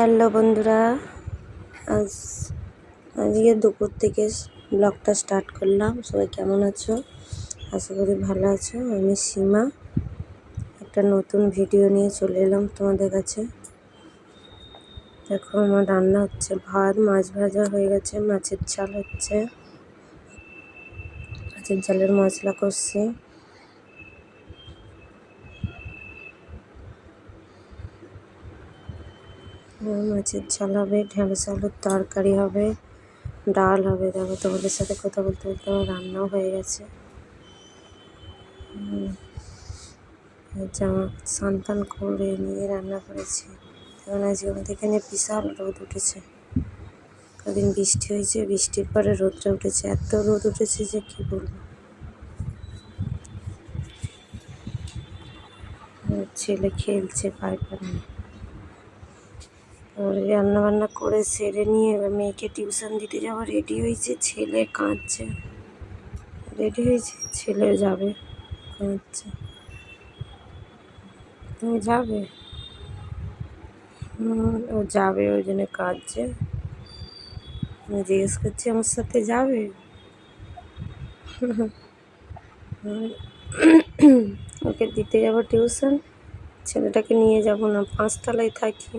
Hello বন্ধুরা, আজ আজকে দুপুর থেকে ব্লগটা স্টার্ট করলাম। সবাই কেমন আছো? আশা করি ভালো আছো। আমি সীমা একটা নতুন ভিডিও নিয়ে চলে এলাম তোমাদের কাছে। দেখো আমার রান্না হচ্ছে, ভাত, মাছ ভাজা হয়ে গেছে, মাছের ঝাল হচ্ছে, মাছের ঝালের মশলা কষছি। মাছের ঝাল হবে, ঢেঁড়স আলুর তরকারি হবে, ডাল হবে। দেখো তোমাদের সাথে কথা বলতে বলতে আমার রান্নাও হয়ে গেছে। জামা স্নান করে নিয়ে রান্না করেছি। কারণ আজকে আমাদের এখানে বিশাল রোদ উঠেছে। কদিন বৃষ্টি হয়েছে, বৃষ্টির পরে রোদটা উঠেছে, এত রোদ উঠেছে যে কি বলবো। ছেলে খেলছে পাইপে নিয়ে। রান্না বান্না করে সেরে নিয়ে এবার মেয়েকে টিউশন দিতে যাওয়া রেডি হয়েছে। ছেলে কাঁদছে, রেডি হয়েছে, ছেলেও যাবে, কাঁদছে। তুমি যাবে? ও যাবে, ওই জন্য কাঁদছে। আমি জিজ্ঞেস করছি আমার সাথে যাবে? ওকে দিতে যাবো টিউশন, ছেলেটাকে নিয়ে যাব না। 5তলায় থাকি,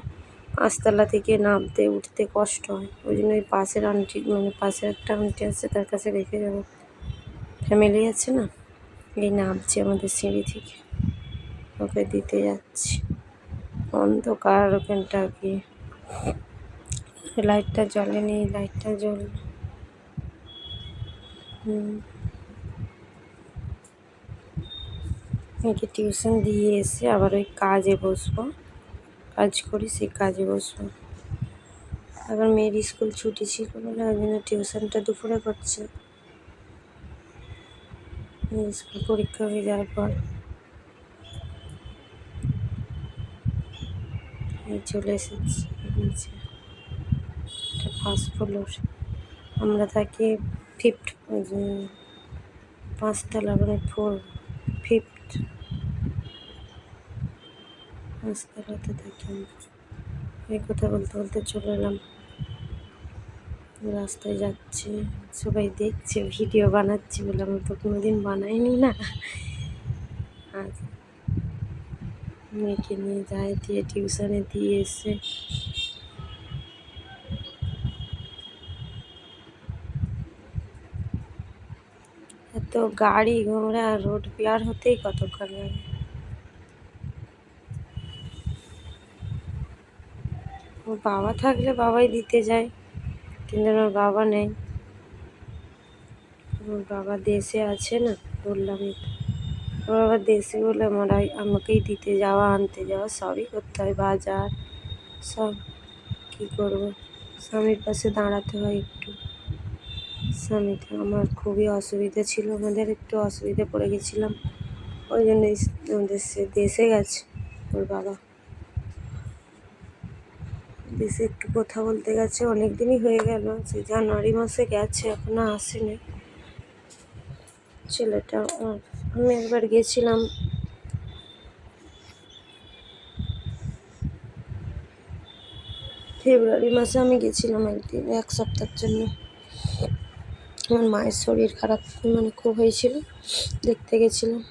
5তলা থেকে নামতে উঠতে কষ্ট হয়। ওই জন্য ওই পাশের আন্টি, মানে পাশের একটা আন্টি আছে, তার কাছে রেখে যাবো। ফ্যামিলি আছে না, এই নামছে আমাদের সিঁড়ি থেকে, ওকে দিতে যাচ্ছি। অন্ধকার ওখানটা, কি লাইটটা জ্বলেনি, লাইটটা জ্বল। মেয়েকে টিউশন দিয়ে এসে আবার ওই কাজে বসবো, কাজ করি, সেই কাজে বসবো। আবার মেয়ের স্কুল ছুটি ছিল বলে ওই জন্য টিউশনটা দুপুরে করছে। মেয়ের স্কুল পরীক্ষা হয়ে যাওয়ার পর চলে এসেছি নিচে। এটা 1st ফ্লোর, আমরা থাকি 5তলা, মানে 5th, 5তলাতে থাকি। এই কথা বলতে বলতে চলে এলাম, রাস্তায় যাচ্ছি, সবাই দেখছে ভিডিও বানাচ্ছি বলে। আমি তো কোনোদিন বানাইনি না। আর মেয়েকে নিয়ে যাই, দিয়ে টিউশনে দিয়ে এসে এত গাড়ি ঘোড়া, রোড পার হতেই কতক্ষণ লাগে। ওর বাবা থাকলে বাবাই দিতে যায়, কিন্তু ওর বাবা নেই। ওর বাবা দেশে আছে না, বললামই তো। ওর বাবা দেশে বলে আমাকেই দিতে যাওয়া, আনতে যাওয়া সবই করতে হয়, বাজার সব। কী করবো, স্বামীর পাশে দাঁড়াতে হয় একটু। স্বামীটা আমার খুবই অসুবিধা ছিল, আমাদের একটু অসুবিধে পড়ে গেছিলাম, ওই জন্য দেশে গেছে ওর বাবা। দেশে একটু কথা বলতে গেছে, অনেক দিনই হয়ে গেল, সে জানুয়ারি মাসে গেছে, এখনো আসেনি ছেলেটা। আমি একবার গেছিলাম, ফেব্রুয়ারি মাসে আমি গেছিলাম একদিন, 1 সপ্তাহের জন্য। আমার মায়ের শরীর খারাপ, মানে খুব হয়েছিল, দেখতে গেছিলাম।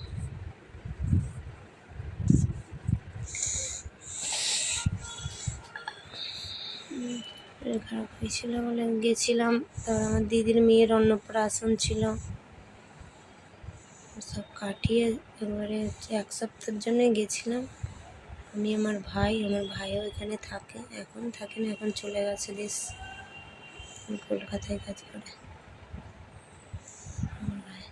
শরীর খারাপ হয়েছিল বলে গেছিলাম। তারপর আমার দিদির মেয়ের অন্নপ্রাশন ছিল, সব কাটিয়ে এবারে 1 সপ্তাহের জন্য গেছিলাম। আমি, আমার ভাইও এখানে থাকে, এখন থাকে না, এখন চলে গেছে দেশ, কলকাতায় কাজ করে আমার ভাই।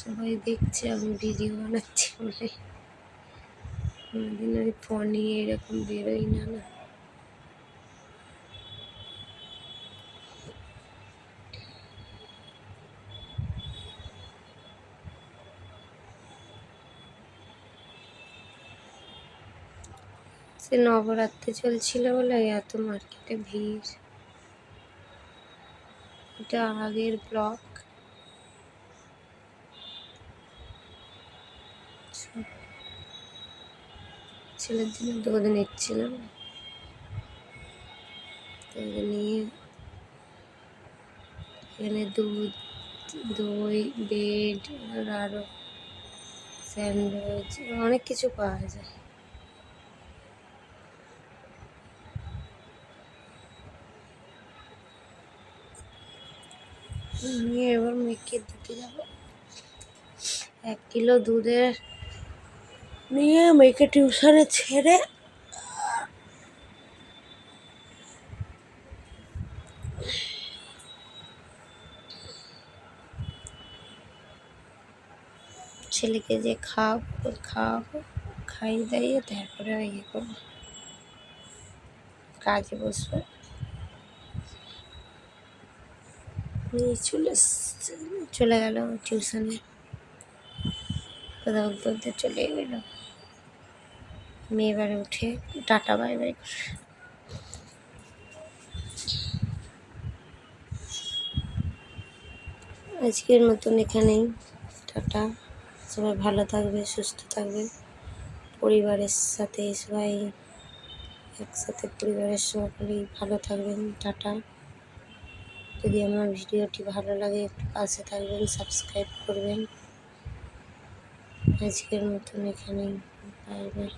সবাই দেখছে আমি ভিডিও বানাচ্ছি বলে, কোনোদিন ওই ফোন নিয়ে এরকম বেরোই না। আজকে নবরাত্রি চলছিল বলে এত মার্কেটে ভিড়। এটা আগের ব্লগ। ছেলের জন্য দুধ নিচ্ছিলাম, নিয়ে এখানে দুধ, দই, ব্রেড আর আরও স্যান্ডউইচ অনেক কিছু পাওয়া যায়। নিয়ে এবার মেয়েকে দিতে যাবো 1 কিলো দুধের, নিয়ে মেয়েকে টিউশনে ছেড়ে ছেলেকে যে খাওয়াবো, খাইয়ে দাইয়ে তারপরে ইয়ে করবো, কাজে বসবো। নিয়ে চলে গেল টিউশনে, কোথাও বলতে চলে গেল। মেয়ে এবারে উঠে টাটা বাই বাই করে। আজকের মতন এখানেই টাটা। সবাই ভালো থাকবে, সুস্থ থাকবে, পরিবারের সাথে সবাই একসাথে পরিবারের সকলেই ভালো থাকবেন। টাটা। যদি আমার ভিডিওটি ভালো লাগে একটু পাশে থাকবেন, সাবস্ক্রাইব করবেন। আজকের মতন এখানেই বাই বাই।